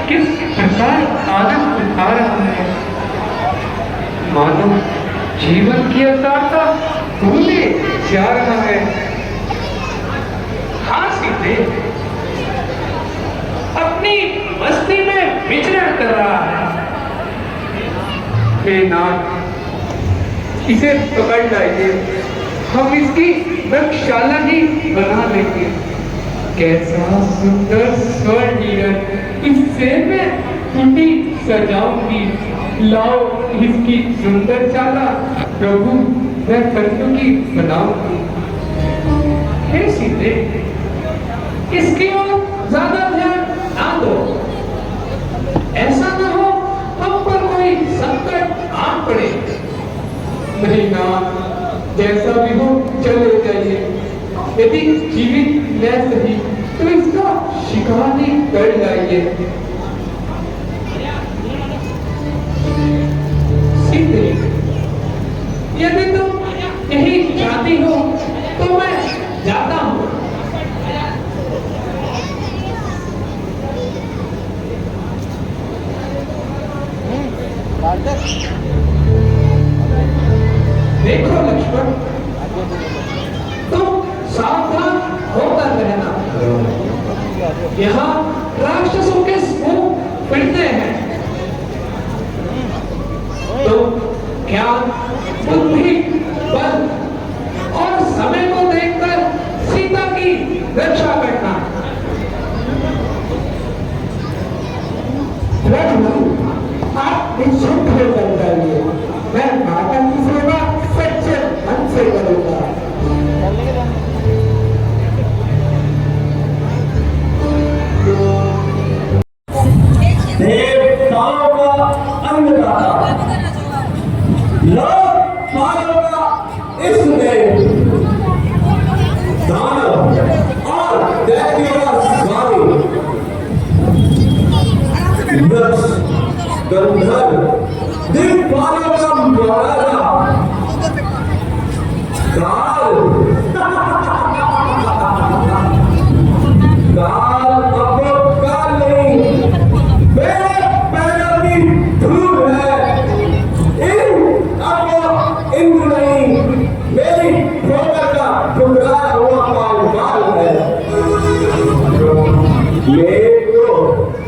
किस प्रकार आनंद उठा रहा है। मानो जीवन की अवतारता भूले जा रहा है। हाँ सीते, अपनी मस्ती में विचरण कर रहा है। हे नाथ, इसे पकड़ लाइए, हम इसकी वृक्षशाला ही बना लेंगे। कैसा सुंदर स्वर्ण हिरण, इससे मैं कुटी सजाऊंगी। लाओ इसकी सुंदर चाला, प्रभु मैं कन्नू की बनाऊंगी। हे सीते, इसकी ओर ज्यादा ध्यान ना दो। ऐसा ना हो हम पर कोई संकट आ पड़े। नहीं ना, जैसा भी हो चले जाइए। यदि जीवित न सही तो इसका शिकार ही कर लाइए। सीते, यदि तुम यही चाहती हो तो मैं जाता हूँ। देखो लक्ष्मण, तुम सावधान होकर रहना। यहाँ राक्षसों के समूह फिरते हैं। तो ज्ञान, बुद्धि, बल और समय को देखकर सीता की रक्षा करना। आप निश्चिंत होकर जाइए, मैं माता की सेवा सच्चे मन से करूंगा। देवताओं का अन्नदाता, लोकपालों का इष्टदेव, दानव और दैत्यों का स्वामी, यक्ष, गंधर्व, दिक्पालों का महाराजा, काल अपो काल नहीं, मेरे पैरों की धूल है। अपो इंद्र नहीं, मेरी ठोकर का ठुकराया हुआ पाल है।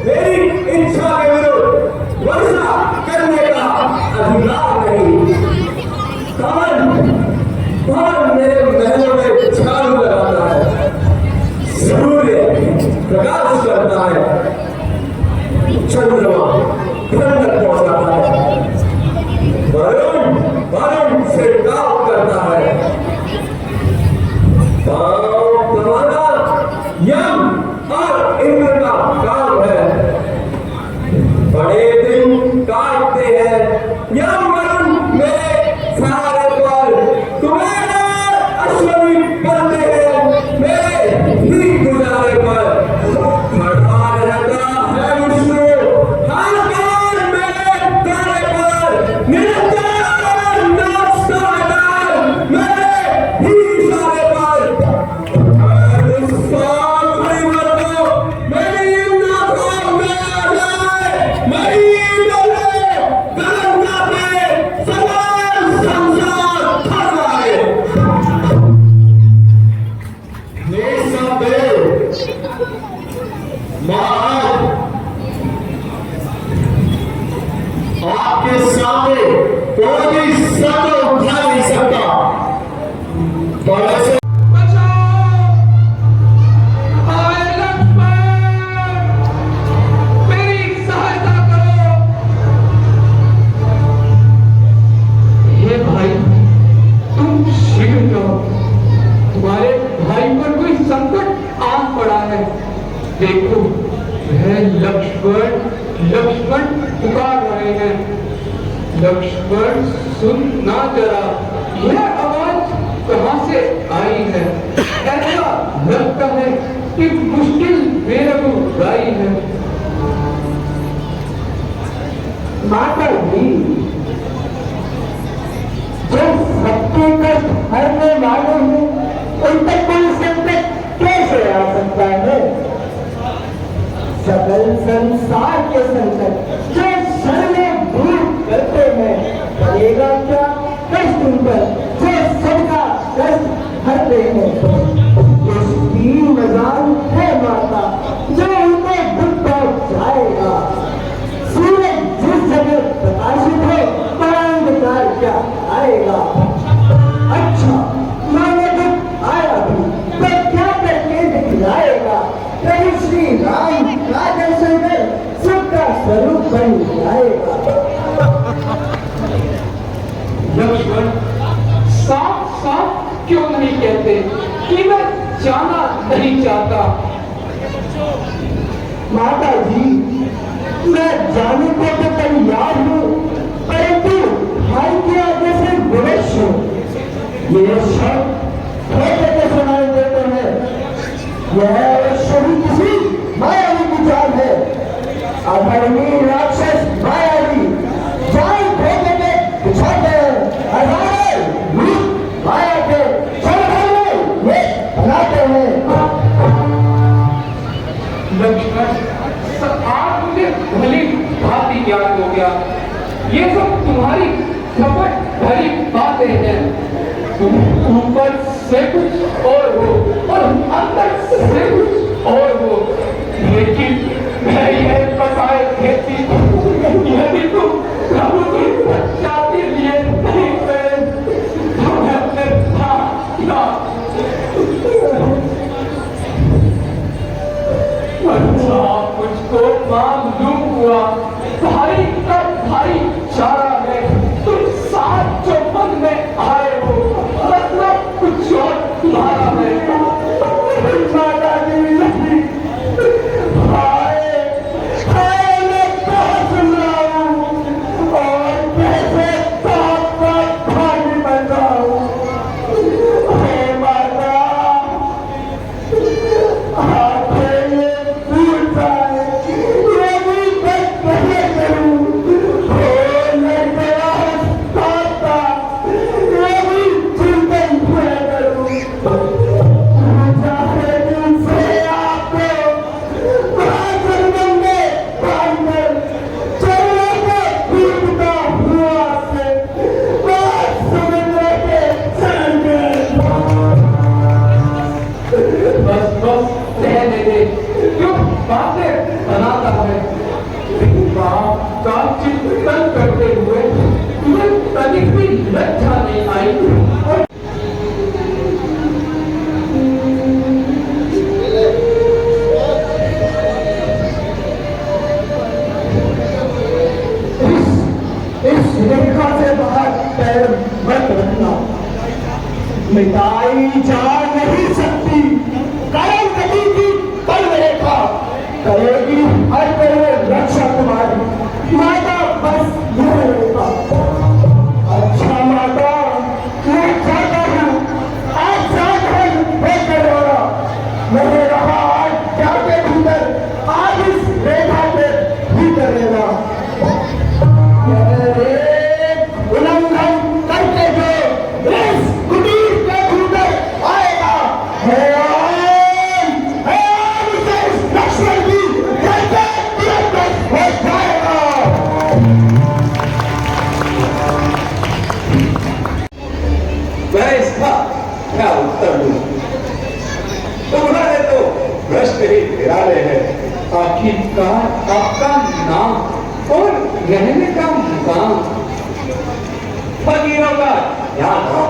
मेरी इच्छा के विरुद्ध वर्षा करने का अधिकार नहीं। कमल मेरे महलों में झाड़ू लगाता है, सूर्य प्रकाश करता है, चंद्रमा ठंडक पहुंचाता है, वरुण से काम करता है, तुम्हारा यम और इंद्र का काम है। बड़े दिन काटते हैं यम वरुण मेरे सहारे पर, तुम्हें अश्वनी करते हैं मेरे ही गुजारे पर। खड़ा रहता है विष्णु हर बार मेरे द्वारे पर, निरंतर नाचता है मेरे ही इशारे पर। आपके सामने कोई भी सर उठा नहीं सकता। बड़े से मेरी सहायता करो। ये भाई, तुम शीघ्र जाओ, तुम्हारे भाई पर कोई संकट आ पड़ा है। देखो वह लक्ष्मण पुकार रहे हैं। लक्ष्मण सुनना जरा, यह आवाज कहां से आई है? ऐसा लगता है कि मुश्किल बेरगुजारी है। माता जी, जो सबके कष्ट हरने वाले हैं, उन तक कोई संकट कैसे आ सकता है? सकल संसार के संकट जो क्षण में दूर करते हैं, करेगा क्या कष्ट उन पर जो सबका कष्ट हरते हैं। उसकी मजाल है माता जो उनको दुख पहुंचाएगा। सूरज जिस जगह प्रकाशित हो वहाँ अंधकार क्या आएगा। अच्छा मानो दुख आया भी तो क्या करके दिखलाएगा। प्रभु श्री राम का दर्शन कर सुख का स्वरूप बन जाएगा। लक्ष्मण साफ साफ क्यों नहीं कहते कि मैं जाना नहीं चाहता। माता जी मैं जाने को तो तैयार हूँ, परंतु भाई के आगे से विवश हूँ। ये शब्द धोखे के सुनाई देते हैं। यह सभी किसी मायावी की चाल है। अधर्मी राक्षस मायावी चाल धोखे के बिछाते हैं। हजारों भूत माया के संगठन में बनाते हैं। लक्ष्मण आज मुझे भली भांति याद हो गया, ये सब तुम्हारी कपट भरी बातें हैं। तुम ऊपर से कुछ और हो और अंदर से कुछ और हो, लेकिन मैं यह बताए खेती यदि तुम प्रभु की रक्षा के लिए नहीं करे तो मैं अपने अच्छा मुझको मालूम हुआ भाई का भाई चारा है। तुम साथ जो मन में आए हो मतलब कुछ और तुम्हारा है। माता जी हाय मैं कहाँ सुन रहा हूँ और कैसे सांप का भागी बन रहा हूँ। हे माता आपसे ये पूछ जाए ये भी मैं कैसे करूँ। मैं तेरा हस्ता ये भी चिंतन मैं करूँ। चाहे दिल से आपको बादल में बांधकर चलने के टूटता हुआ से बात समुद्र के संगे। बस बस रहने दे, क्यों बातें बनाता है। बाप का चिंतन करते हुए तुम्हें तनिक भी लज्जा नहीं आई। और इस रेखा से बाहर पैर मत रखना। मिटाई जा नहीं सकती कारण गति की कल रेखा करेगी हर तरह रक्षा तुम्हारी। माता बस यह रेखा। अच्छा माता मैं चाहता हूँ आज साथ हम बेहतर होगा। मैंने रहा आज जाके भीतर आज इस रेखा के भीतर रहना। उल्लंघन करके जो इस कुटीर के भीतर आएगा उसे इस लक्ष्मण की करके तुरंत हो जाएगा। मैं इसका क्या उत्तर दूं? तुम्हारे तो प्रश्न ही निराले हैं। आखिरकार आपका नाम और रहने का मुकाम। फकीरों का क्या नाम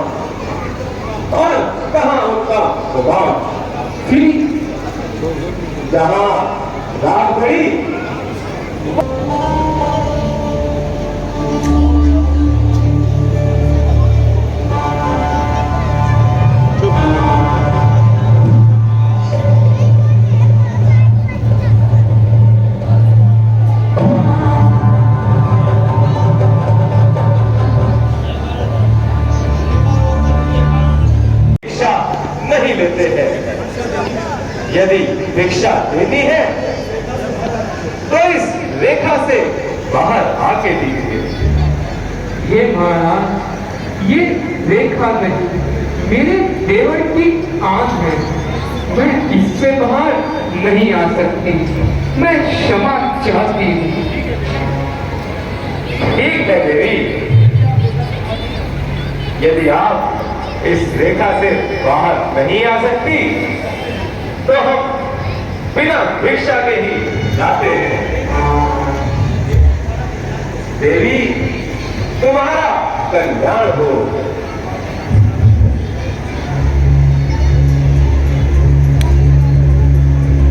और कहाँ उनका मुकाम? फिर जहाँ रात गई नहीं लेते हैं। यदि भिक्षा देनी है तो इस रेखा से बाहर आके दीजिए। ये महाराज ये रेखा नहीं मेरे देवर की आंख है, मैं इससे बाहर नहीं आ सकती। मैं क्षमा चाहती हूँ। ठीक है देवी, यदि आप इस रेखा से बाहर नहीं आ सकती तो हम बिना भिक्षा के ही जाते हैं। देवी, तुम्हारा कल्याण हो।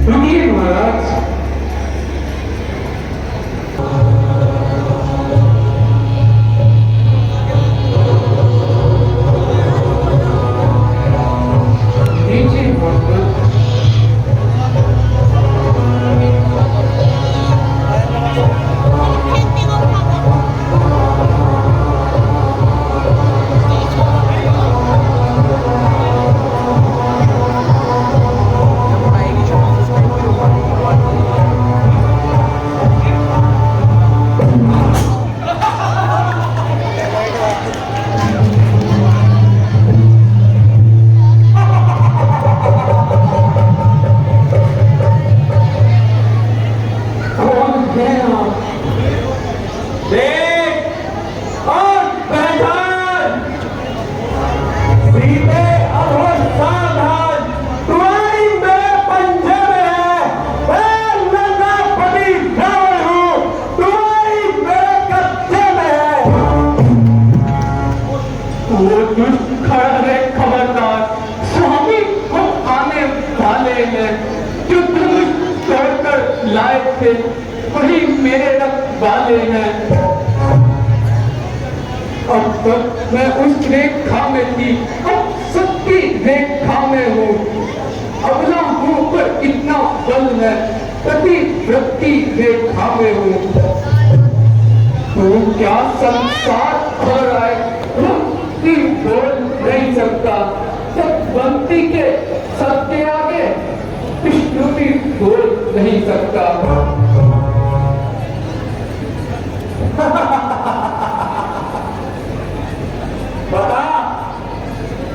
रुकिए महाराज, नीचे होकर कौन है आप? देख और पहचान, सीधे और सावधान, तुम्हारी मेरे पंजे में है। मैं नंगा पति रावण हूँ, तुम्हारी मेरे कब्जे में है। वो दुष्ट खड़ा है, खबरदार। स्वामी हम आने वाले हैं। जो धनुष तोड़कर लाए थे वही मेरे रक्त वाले हैं। अब तक मैं उस रेखा में थी, अब सत्य रेखा में हूँ। अबला हूँ पर इतना बल है, पतिव्रती रेखा में हूँ। तो क्या संसार हो रहा है, मुक्ति बोल नहीं सकता। जब बंती के सत्य आगे विष्णु भी बोल नहीं सकता। बता,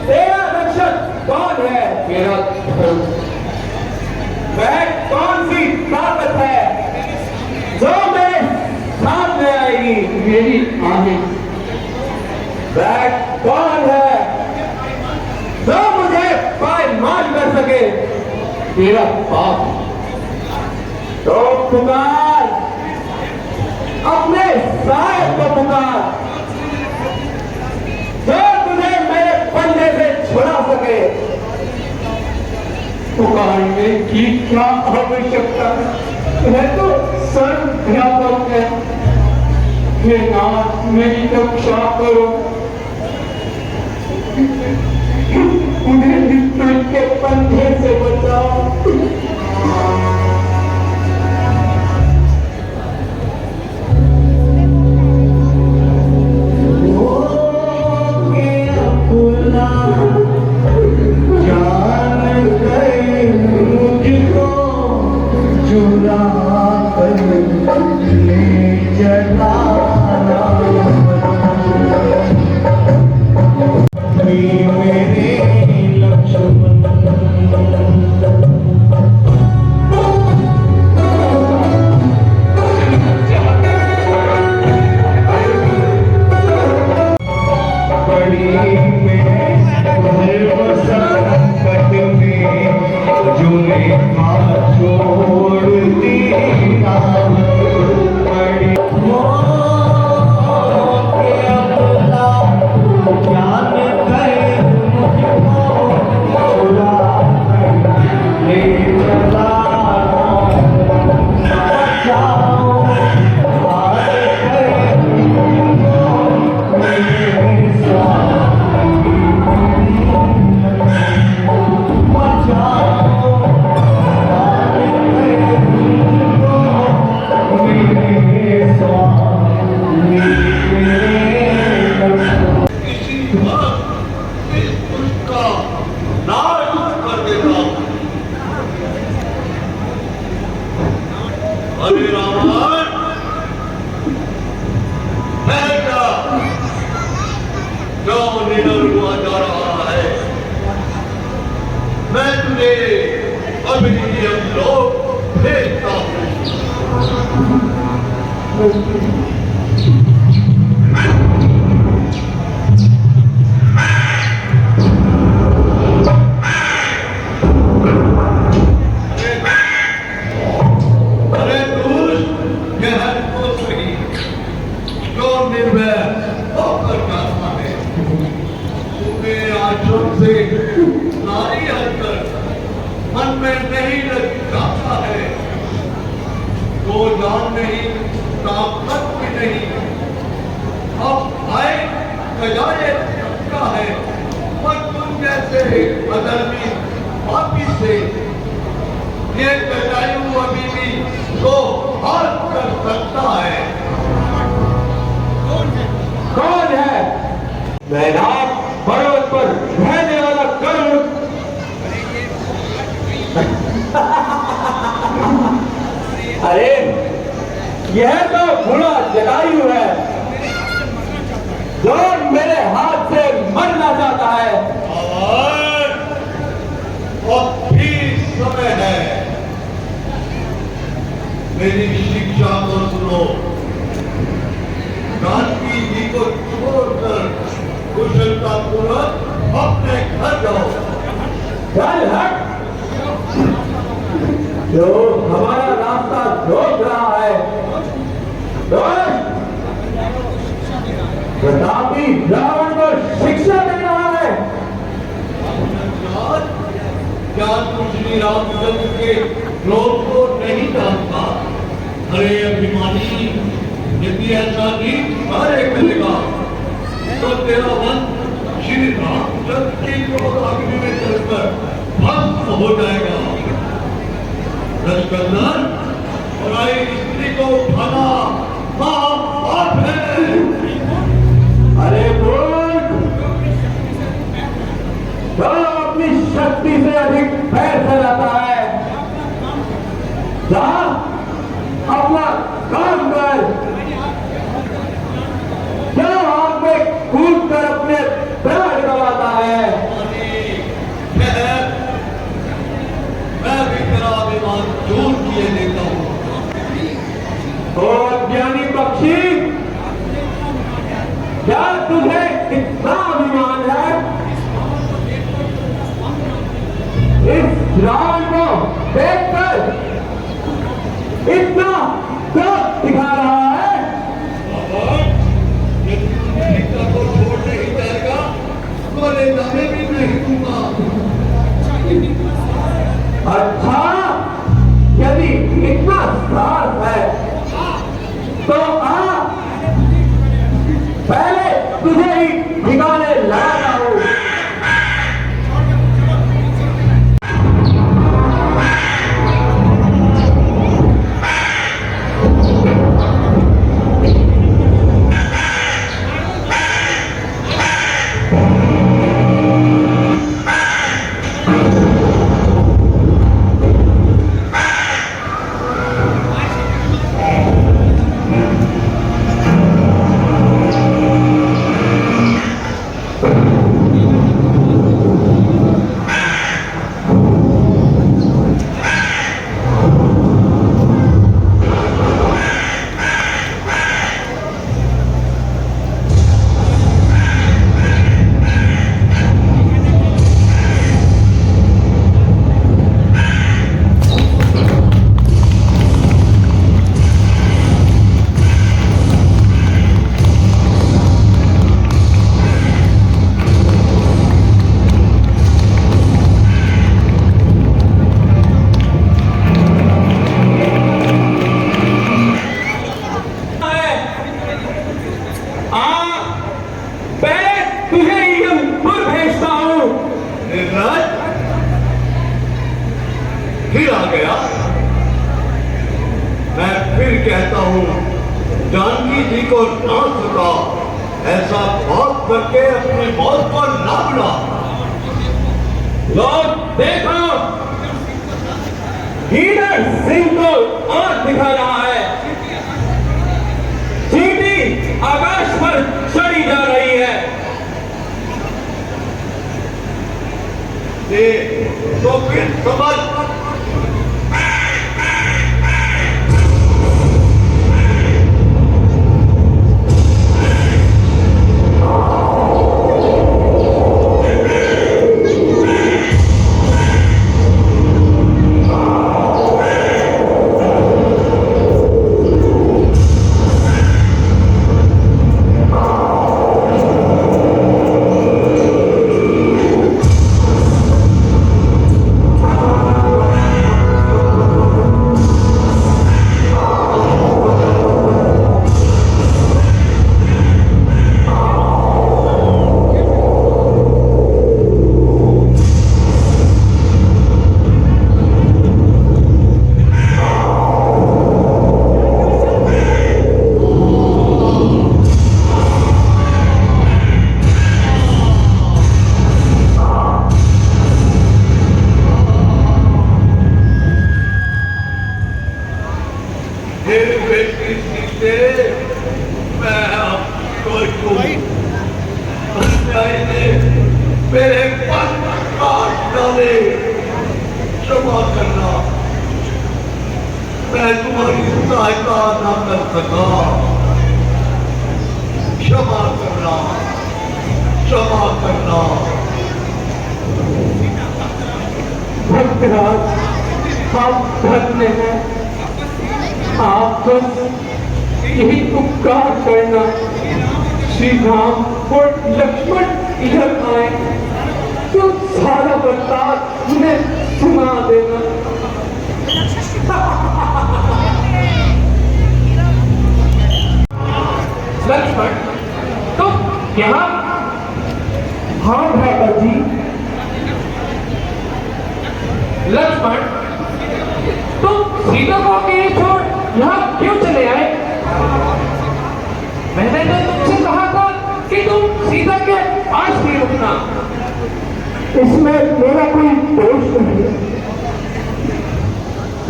तेरा रक्षक कौन है? मेरा धर्म, वह कौन सी ताकत है जो मेरे सामने आएगी? मेरी आने, वह कौन है जो मुझे पायमाल कर सके? मेरा पाप। तो पुकार, अपने साहेब को पुकार, जो तुझे मेरे पंजे से छुड़ा सके। पुकारने की क्या आवश्यकता है? वह तो सर्वव्यापक है। हे नाथ, मेरी रक्षा करो। उन्हें मृत्यु के पंधे से बचाओ। अरे रावण, क्यों निडर हुआ जा रहा है? मैं तुझे अभी हम लोग भेजता हूं। अरे दुष्ट, यह है तो सही जो निर्भय होकर जाता है। तुम्हें आश्रम से नारी हटकर मन में नहीं लग जाता है, वो जान नहीं, ताकत भी नहीं। अब भाई बजाय सकता है, पर तुम जैसे अधर्मी पापी से ये जटायु अभी भी तो हार कर सकता है। कौन है? मैदान पर्वत पर रहने वाला कर्ण। अरे यह तो बुरा जटायु है जो मेरे हाथ से मरना चाहता है। अब भी समय है, मेरी शिक्षा को सुनो। जानकी जी को छोड़कर कुशलता पूर्वक अपने घर जाओ। चल हट, जो हमारा रास्ता रोक रहा है। प्रतापी रावण को शिक्षा दे रहा है। क्या तू श्री रामचंद्र के क्रोध को नहीं जानता? अरे अभिमानी, यदि ऐसा नहीं कार्य करेगा तो तेरा मन श्री रामचंद्र की क्रोध अग्नि में चलकर भस्म हो जाएगा। रसकंदन, और स्त्री को उठाना महापाप है। अरे मूर्ख, जो अपनी शक्ति से अधिक पैर फैलाता है, जा अपना काम कर। जो आग में कूद कर अपने प्राण गंवाता है। मैं भी तेरा अभिमान दूर किए देता हूँ। तो ज्ञानी पक्षी, क्या तुझे कितना अभिमान है? इस रावण को देखकर इतना क्रोध दिखा रहा है। को छोड़ नहीं जाएगा तो ले जाने भी नहीं दूंगा। अच्छा, यदि इतना साफ है तो आ, पहले तुझे ही ठिकाने लगाता हूं। फिर आ गया। मैं फिर कहता हूँ, जानकी जी को ना सका, ऐसा बात करके अपनी मौत पर ना बुला। लोग देखो, हीटर सिंह को आंख दिखा रहा है। चींटी आकाश पर चढ़ी जा रही है। तो फिर समझ मेरी सीते, मैं आपको मेरे पल काट डाले, क्षमा करना, मैं तुम्हारी सहायता न कर सका, क्षमा करना, क्षमा करना। भक्तराज, आप धन्य हैं। आप बस यही उपकार करना, श्री राम और लक्ष्मण इधर आए तो सारा बर्ताव उन्हें सुना देना। लक्ष्मण, तुम यहाँ? हाँ भ्राता जी। लक्ष्मण, तुम सीता को अकेले छोड़ यहाँ क्यों चले आए? मैंने तो तुमसे कहा था कि तुम सीता के पास ही रुकना। इसमें मेरा कोई दोष नहीं है।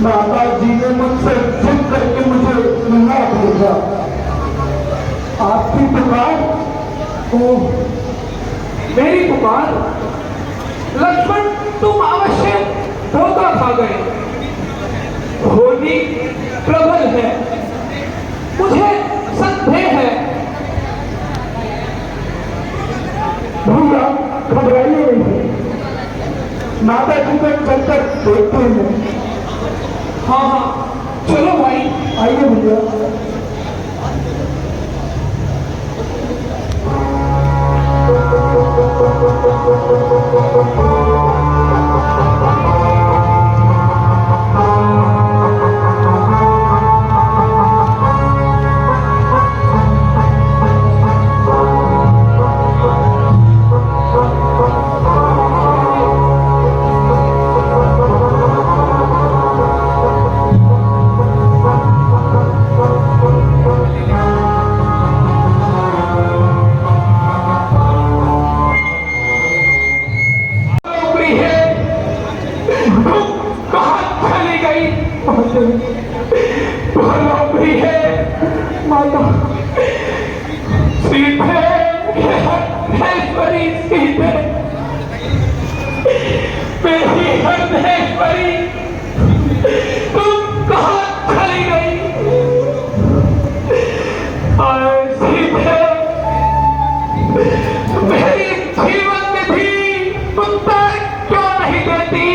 माता जी ने मुझसे जिद करके मुझे यहाँ भेजा। आपकी पुकार? ओह, मेरी पुकार? लक्ष्मण, तुम अवश्य धोखा खा गए। होली प्रबल है, मुझे संदेह है। भैया घबराइए नहीं, माता जी को चलकर देखते हैं। हाँ हाँ, चलो भाई। आइए भैया। माता सीधे महेश्वरी, सीधे मेरी महेश्वरी, तुम कहाँ चली गई? और सीधे मेरी जीवन में भी उत्तर क्यों नहीं देती?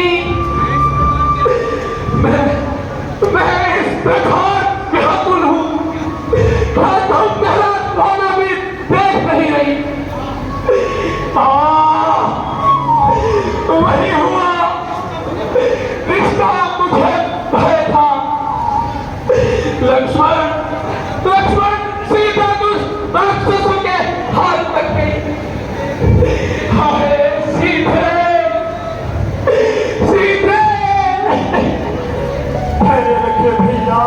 मैं इस प्रकार व्याकुल हूँ, क्या तुम मेरा रोना भी देख नहीं रही? वही हुआ, रिश्ता मुझे भय था। लक्ष्मण, लक्ष्मण, सीता दुष्ट राक्षसों के हाथ तक गई। हाय सीधे, सीधे। धैर्य रखिए भैया,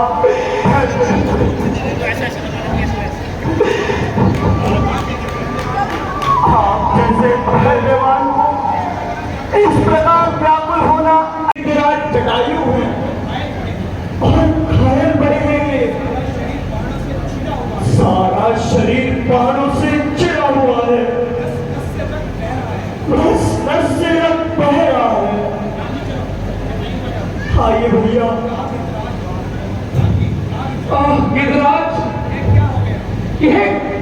आप जैसे धैर्यवान को इस प्रकार व्याकुल होना विराट जटायु है और घायल बड़े हैं। सारा शरीर बाणों से चिरा हुआ है, नस नस से रक्त बह रहा है। आइए भैया। गिरिराज, यह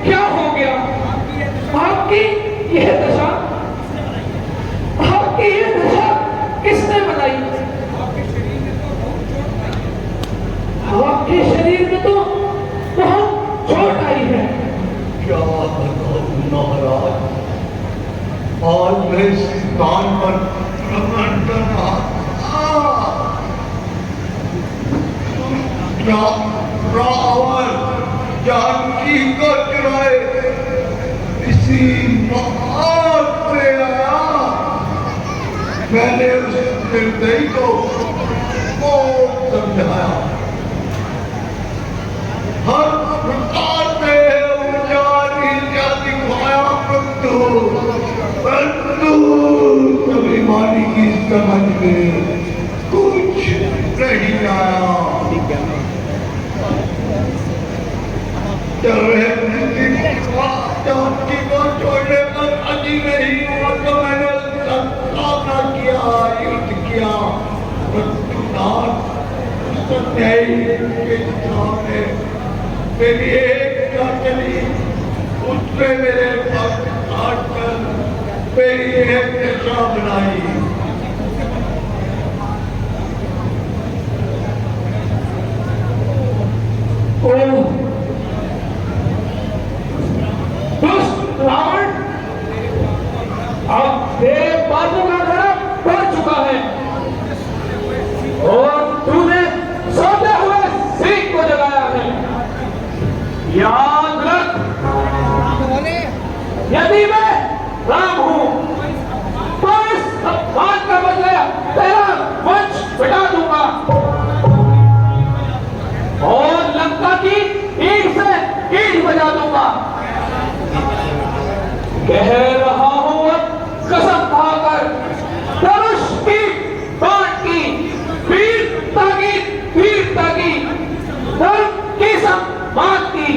क्या हो गया? आपकी यह दशा, आपकी यह दशा किसने बनाई? आपके शरीर में तो बहुत चोट आई है। क्या बताऊं महाराज, आज मैं इस स्थान पर भ्रमण कर रहा था। क्या रावण जानकी को चुराए इसी बात से आया। मैंने उस निर्दयी को बहुत समझाया, हर प्रकार से ऊंचा दिखवाया, परंतु अभिमानी की समझ में कुछ नहीं आया। चल रहे जानकी को छोड़ने पर राजी नहीं हुआ तो मैंने सामना किया, युद्ध किया। मृत्युनाथ सत्याई के सामने मेरी एक चली, उसमें मेरे पग काट कर मेरी एक दशा बनाई। रावण अब तेरे बाजू का घड़ा बढ़ चुका है और तूने सोते हुए सिंह को जगाया है। याद रख, यदि मैं राम हूं तो इस बात का बदला तेरा वंश मिटा दूंगा और लंका की ईंट से ईंट बजा दूंगा। कह रहा हूं अब कसम खाकर, धनुष की बाण की वीरता की धर्म की सम्मान की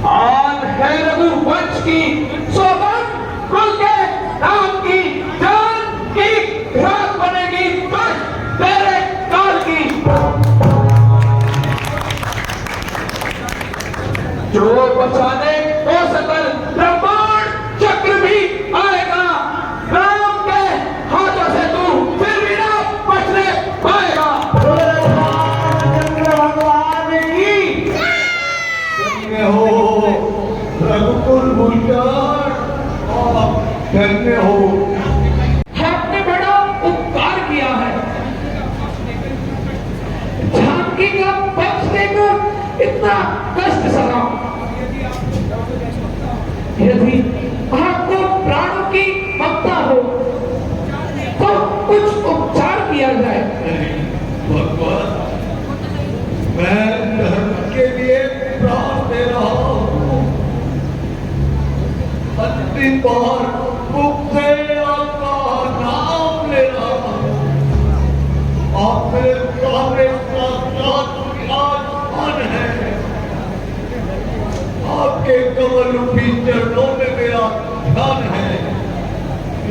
आन है रघुवंश की सौगंध, कुल के नाम की जान की रात बनेगी बस तेरे काल की। जो बचाने को सकल ब्रह्मांड चक्र भी आएगा, राम के हाथों से तू फिर भी ना बचने पाएगा। भगवान की में हो रघुकुल भूलकर और धन्य हो। आपने बड़ा उपकार किया है, जानकी का पक्ष देकर इतना कष्ट सहा। यदि आपको प्राणों की ममता हो तो कुछ उपचार किया जाए। भगवान, मैं धर्म के लिए प्राण दे रहा हूँ। अंतिम बार मुख से आपका नाम ले रहा हूँ। आप मेरे सामने साक्षात विराजमान हैं। आपके कमल रूपी चरणों में मेरा ध्यान है।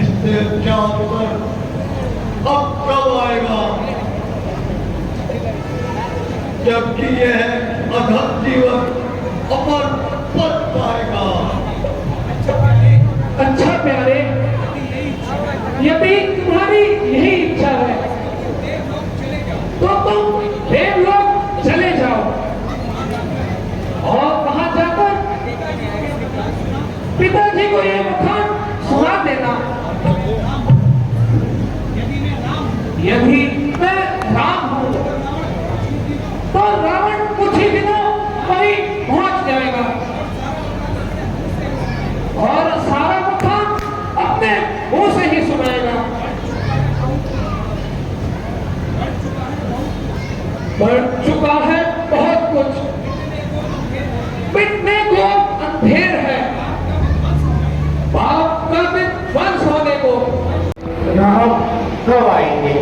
इससे अच्छा अवसर अब कब आएगा जबकि यह अधम जीवन अमर पद पाएगा। अच्छा प्यारे, यदि तुम्हारी यही इच्छा है तो तुम देवलोक चले जाओ और वहां जाकर पिताजी को यह बखान सुना देना। यदि मैं राम हूं तो रावण कुछ ही दिनों वहीं पहुंच जाएगा और सारा बखान अपने मुंह से ही सुनाएगा। बढ़ चुका है बहुत कुछ, मिटने को अंधेर है, पाप का विध्वंस होने को। राम कब आएंगे,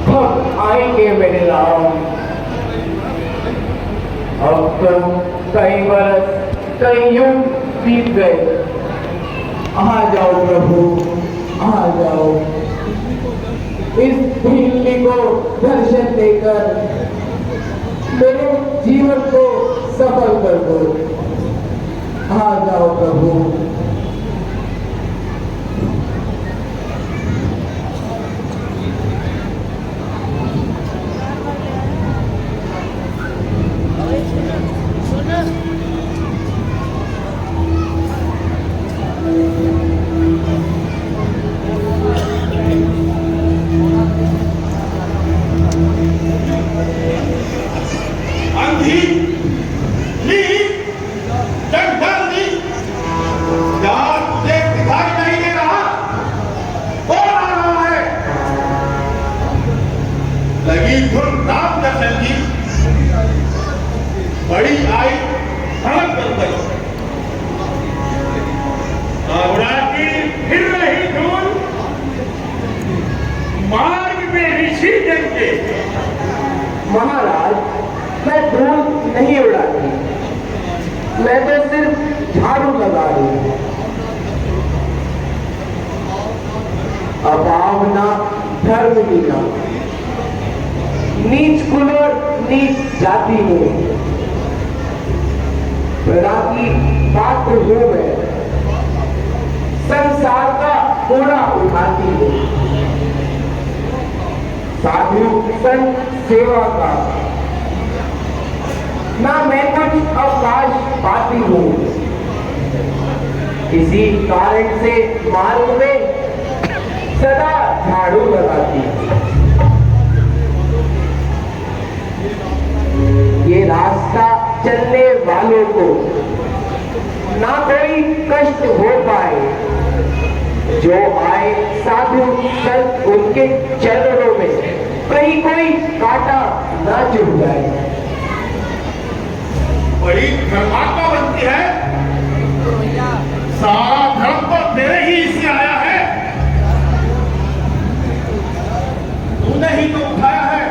कब आएंगे मेरे राम? अब तो कई बरस कई युग बीत गए। आ जाओ प्रभु, आ जाओ, इस दिल्ली को दर्शन देकर मेरे जीवन को सफल कर दो। आ जाओ प्रभु। अंधी नींद जगदाली नहीं उड़ाती, मैं तो सिर्फ झाड़ू लगा रही हूँ। अभावना धर्म लीला, नीच कुल और नीच जाति में प्रजा की पात्र हूं मैं, संसार का कूड़ा उठाती हूँ, साधु संत सेवा का ना मैं कुछ अवकाश पाती हूँ। किसी कारण से मार्ग में सदा झाड़ू लगाती हूँ। ये रास्ता चलने वालों को ना कोई कष्ट हो पाए, जो आए साधु संत उनके चरणों में कहीं कोई कांटा ना चुभ जाए। बड़ी धर्मात्मा बनती है, सारा धर्म तो तेरे ही से आया है, तूने ही तो उठाया है।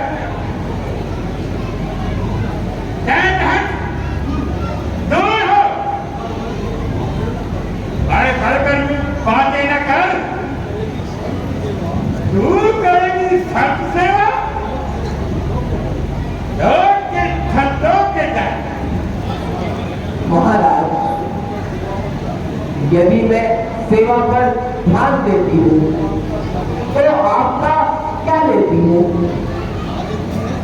दूर हो, अरे कर बातें न कर, तू करेगी सब सेवा, लोग के खतों के जाए। महाराज, यदि मैं सेवा पर ध्यान देती हूँ तो आपका क्या लेती हूँ?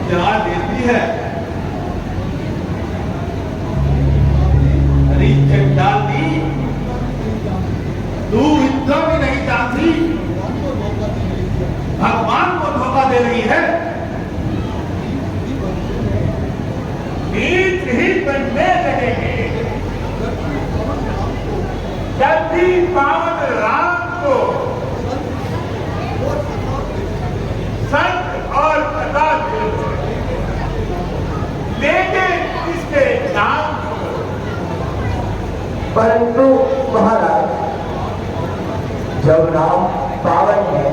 क्या देती है? अरे चंडाली, तू इतना भी नहीं जानती, भगवान को धोखा दे रही है। नीच ही बनने लगेंगे जब भी पावन राम को संत और कथा लेके इसके नाम। परंतु महाराज, जब नाम पावन है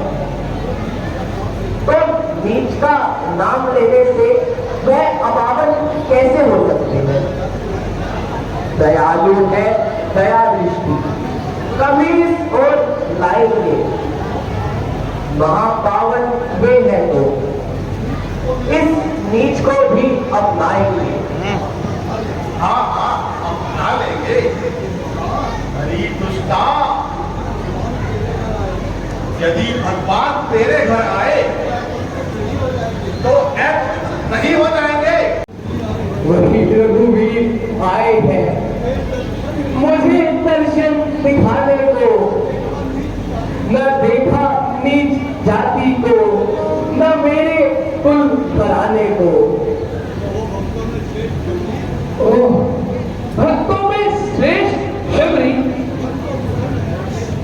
तो नीच का नाम लेने से वह अपावन कैसे हो सकते हैं? दयालु है दया दृष्टि, कमीज और लाएंगे, महापावन वे है तो इस नीच को भी अपनाएंगे। हाँ हाँ, अपना लेंगे। अरे दुष्टा, यदि भगवान तेरे घर आए तो ऐप नहीं हो जाएंगे। वही रघुवीर आए हैं मुझे दर्शन दिखाने को, न देखा नीच जाति को, न मेरे कुल घराने को। ओह, भक्तों में श्रेष्ठ शबरी,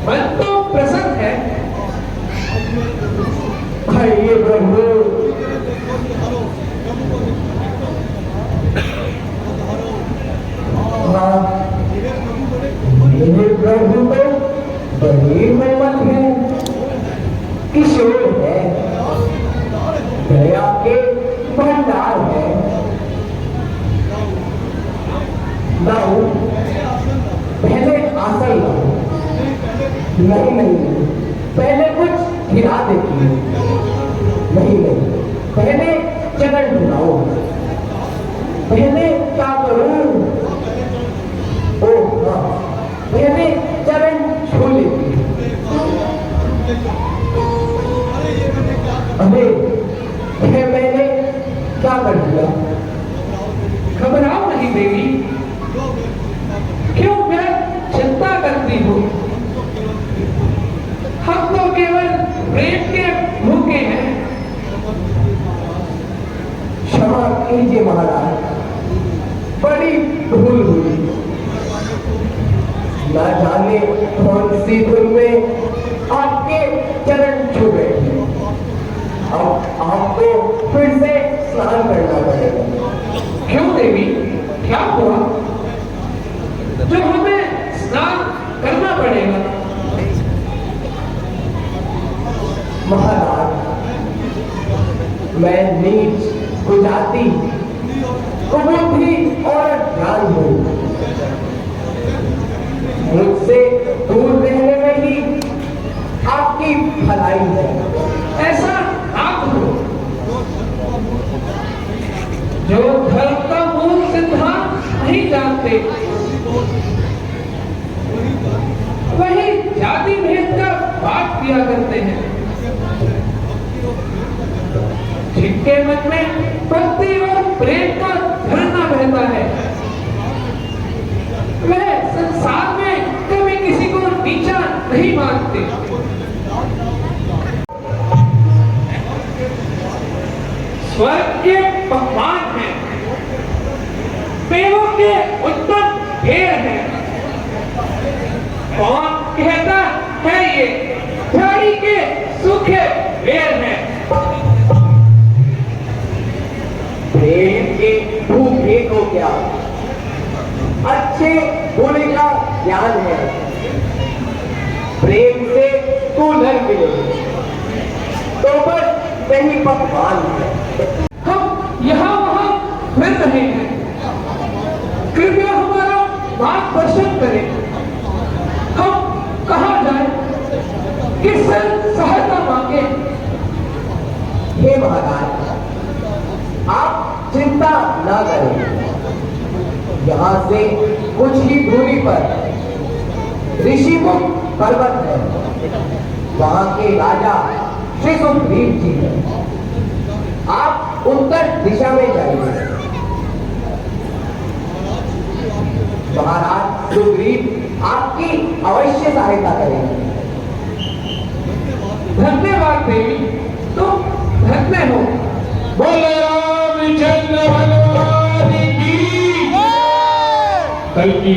मन तो प्रसन्न है। आइए प्रभु, हाँ, ये प्रभु तो बड़ी मोहम्मद है, किशोर है, दया के भंडार है। लाओ, पहले आसन लाओ। नहीं, पहले कुछ खिला देती हूँ। नहीं, पहले चरण धुलाओ। पहले क्या करूं? ओह हाँ, पहले चरण छू लेती हूँ। अरे मैंने क्या कर दिया? घबराओ नहीं देवी, क्यों मैं चिंता करती हूँ? हम तो केवल प्रेम के भूखे हैं। क्षमा कीजिए महाराज, बड़ी भूल हुई। न जाने कौन सी धुन में आपके चरण छू बैठे। अब आपको फिर से स्नान करना पड़ेगा। क्यों देवी, क्या हुआ जो हमें स्नान करना पड़ेगा? महाराज, मैं नीच, कुजाती, कुबुद्धि उससे दूर रहने में ही आपकी भलाई है। ऐसा आप हो जो धर्म का मूल सिद्धांत नहीं जानते, वही जाति भेद का बात किया करते हैं। जिनके मन में भक्ति और प्रेम का झरना बहता है, वह संसार में कभी किसी को नीचा नहीं मानते। स्वर्ग के पकवान हैं, मेवों के उत्तम ढेर हैं। कौन कहता है ये झाड़ी के सूखे पेड़ हैं। प्रेम के भूखे को क्या अच्छे बुरे का ज्ञान है। प्रेम से कूलर मिले तो बस वही पकवान है। हम यहाँ वहाँ फिर रहे हैं, कृपया हमारा मार्गदर्शन करें। हम कहाँ जाएं, किससे सहायता मांगे? हे महाराज, आप चिंता न करें। यहाँ से कुछ ही दूरी पर ऋषिमुख पर्वत है। वहाँ के राजा श्री सुग्रीव जी हैं। आप उत्तर दिशा में जाइए। महाराज सुग्रीव आपकी अवश्य सहायता करेंगे। धन्यवाद देवी, तुम धन्य हो। बोले रामचंद्र भगवान की। कल की